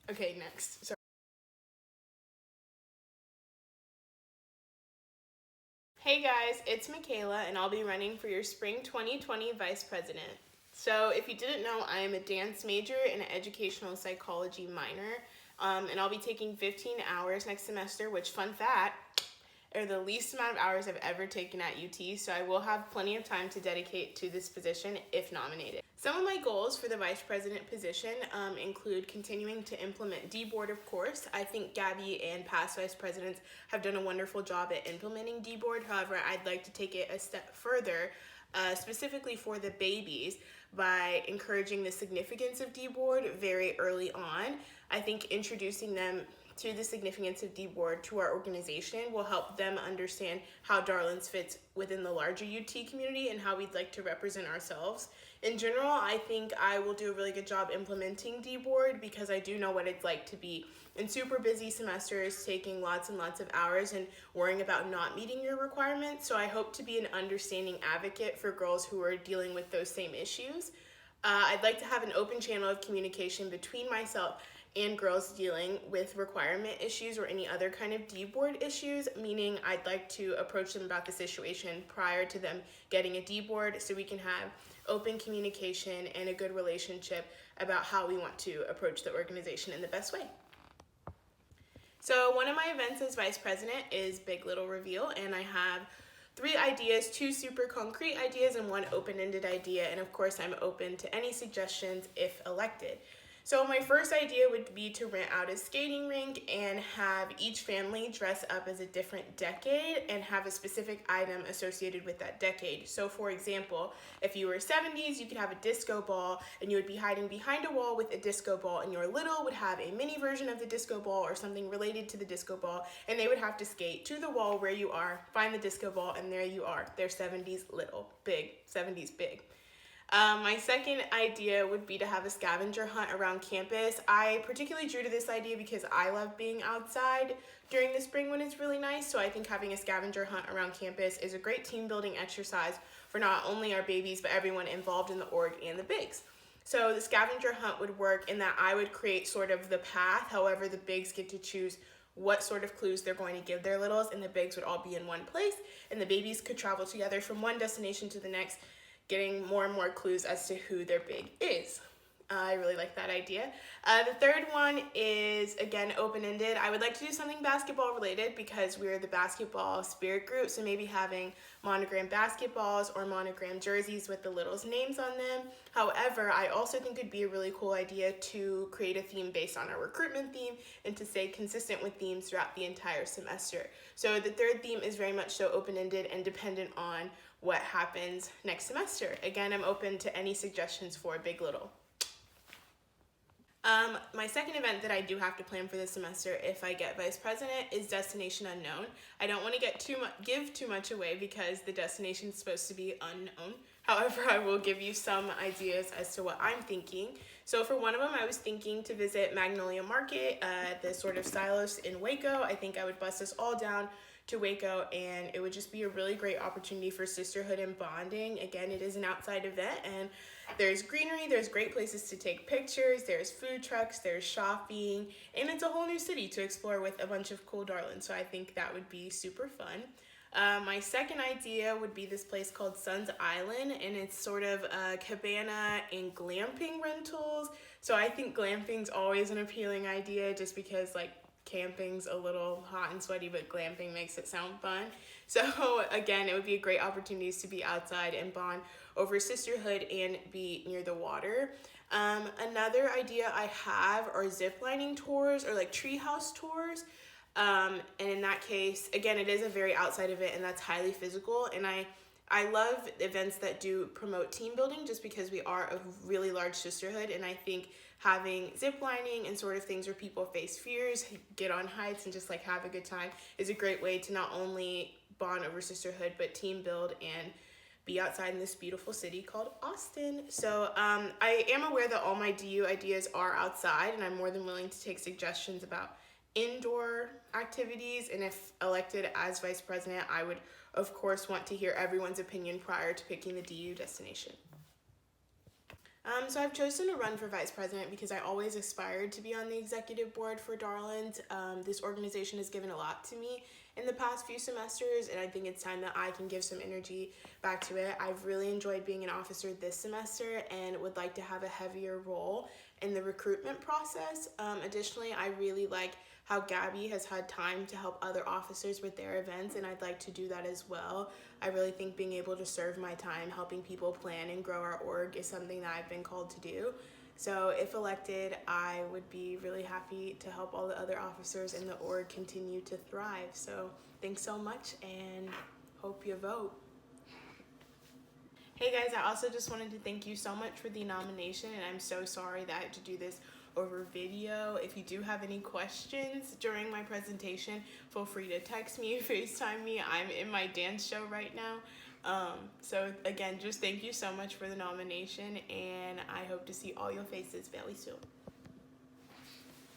Okay, next. Sorry. Hey guys, it's Michaela, and I'll be running for your Spring 2020 Vice President. So, if you didn't know, I am a dance major and an educational psychology minor, and I'll be taking 15 hours next semester, which, fun fact, are the least amount of hours I've ever taken at UT, so I will have plenty of time to dedicate to this position if nominated. Some of my goals for the vice president position include continuing to implement D-Board, of course. I think Gabby and past vice presidents have done a wonderful job at implementing D-Board. However, I'd like to take it a step further, specifically for the babies, by encouraging the significance of D-Board very early on. I think introducing them to the significance of D-Board to our organization will help them understand how Darlins fits within the larger UT community and how we'd like to represent ourselves. In general, I think I will do a really good job implementing D-Board because I do know what it's like to be in super busy semesters, taking lots and lots of hours and worrying about not meeting your requirements. So I hope to be an understanding advocate for girls who are dealing with those same issues. I'd like to have an open channel of communication between myself and girls dealing with requirement issues or any other kind of D-Board issues, meaning I'd like to approach them about the situation prior to them getting a D-Board so we can have open communication and a good relationship about how we want to approach the organization in the best way. So one of my events as vice president is Big Little Reveal, and I have 3 ideas, 2 super concrete ideas and 1 open-ended idea, and of course I'm open to any suggestions if elected. So my first idea would be to rent out a skating rink and have each family dress up as a different decade and have a specific item associated with that decade. So for example, if you were 70s, you could have a disco ball and you would be hiding behind a wall with a disco ball, and your little would have a mini version of the disco ball or something related to the disco ball, and they would have to skate to the wall where you are, find the disco ball, and there you are. They're 70s little, big, 70s big. My second idea would be to have a scavenger hunt around campus. I particularly drew to this idea because I love being outside during the spring when it's really nice, so I think having a scavenger hunt around campus is a great team building exercise for not only our babies but everyone involved in the org and the bigs. So the scavenger hunt would work in that I would create sort of the path, however the bigs get to choose what sort of clues they're going to give their littles, and the bigs would all be in one place, and the babies could travel together from one destination to the next, getting more and more clues as to who their big is. I really like that idea. The third one is, again, open-ended. I would like to do something basketball related because we're the basketball spirit group, so maybe having monogram basketballs or monogram jerseys with the littles' names on them. However, I also think it'd be a really cool idea to create a theme based on our recruitment theme and to stay consistent with themes throughout the entire semester. So the third theme is very much so open-ended and dependent on what happens next semester. Again, I'm open to any suggestions for Big Little. My second event that I do have to plan for this semester if I get vice president is Destination Unknown. I don't want to give too much away because the destination is supposed to be unknown. However, I will give you some ideas as to what I'm thinking. So for one of them, I was thinking to visit Magnolia Market, the sort of stylos in Waco. I think I would bust us all down to Waco, and it would just be a really great opportunity for sisterhood and bonding. Again, it is an outside event, and there's greenery, there's great places to take pictures, there's food trucks, there's shopping, and it's a whole new city to explore with a bunch of cool darlings, so I think that would be super fun. My second idea would be this place called Sun's Island, and it's sort of a cabana and glamping rentals. So I think glamping's always an appealing idea just because like camping's a little hot and sweaty, but glamping makes it sound fun. So again, it would be a great opportunity to be outside and bond over sisterhood and be near the water. Another idea I have are ziplining tours or like treehouse tours. And in that case, again, it is a very outside event and that's highly physical. And I love events that do promote team building just because we are a really large sisterhood. And I think having zip lining and sort of things where people face fears, get on heights, and just like have a good time is a great way to not only bond over sisterhood, but team build and be outside in this beautiful city called Austin. So I am aware that all my DU ideas are outside, and I'm more than willing to take suggestions about indoor activities, and if elected as vice president, I would of course want to hear everyone's opinion prior to picking the DU destination. So I've chosen to run for vice president because I always aspired to be on the executive board for Darlins. This organization has given a lot to me in the past few semesters, and I think it's time that I can give some energy back to it. I've really enjoyed being an officer this semester and would like to have a heavier role in the recruitment process. Additionally, I really like how Gabby has had time to help other officers with their events, and I'd like to do that as well. I really think being able to serve my time helping people plan and grow our org is something that I've been called to do. So if elected, I would be really happy to help all the other officers in the org continue to thrive. So thanks so much and hope you vote. Hey guys, I also just wanted to thank you so much for the nomination, and I'm so sorry that I had to do this over video. If you do have any questions during my presentation, feel free to text me, FaceTime me. I'm in my dance show right now. So again, just thank you so much for the nomination, and I hope to see all your faces very soon.